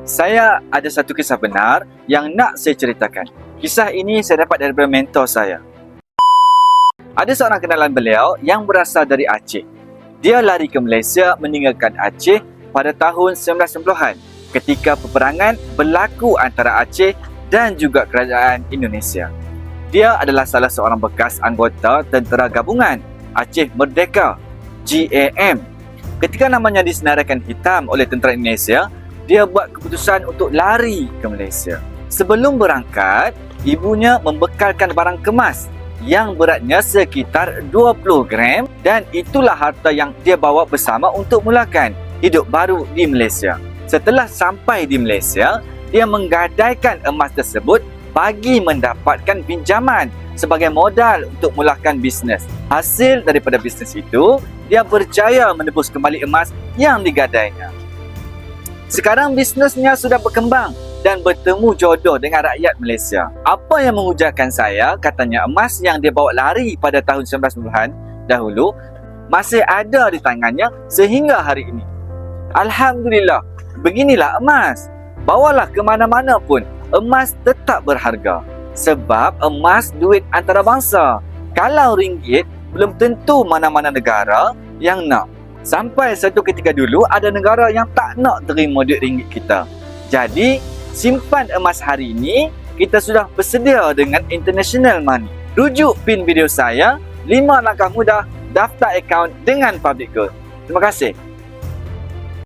Saya ada satu kisah benar yang nak saya ceritakan. Kisah ini saya dapat daripada mentor saya. Ada seorang kenalan beliau yang berasal dari Aceh. Dia lari ke Malaysia meninggalkan Aceh pada tahun 1990-an ketika peperangan berlaku antara Aceh dan juga kerajaan Indonesia. Dia adalah salah seorang bekas anggota Tentera Gabungan Aceh Merdeka, GAM. Ketika namanya disenaraikan hitam oleh tentera Indonesia, dia buat keputusan untuk lari ke Malaysia. Sebelum berangkat, ibunya membekalkan barang kemas yang beratnya sekitar 20 gram dan itulah harta yang dia bawa bersama untuk mulakan hidup baru di Malaysia. Setelah sampai di Malaysia, dia menggadaikan emas tersebut bagi mendapatkan pinjaman sebagai modal untuk mulakan bisnes. Hasil daripada bisnes itu, dia berjaya menebus kembali emas yang digadainya. Sekarang bisnesnya sudah berkembang dan bertemu jodoh dengan rakyat Malaysia. Apa yang mengujarkan saya, katanya emas yang dia bawa lari pada tahun 1990-an dahulu masih ada di tangannya sehingga hari ini. Alhamdulillah, beginilah emas. Bawalah ke mana-mana pun, emas tetap berharga. Sebab emas duit antarabangsa. Kalau ringgit, belum tentu mana-mana negara yang nak. Sampai satu ketika dulu ada negara yang tak nak terima duit ringgit kita. Jadi, simpan emas hari ini, kita sudah bersedia dengan international money. Rujuk pin video saya, 5 langkah mudah daftar akaun dengan Public Gold. Terima kasih.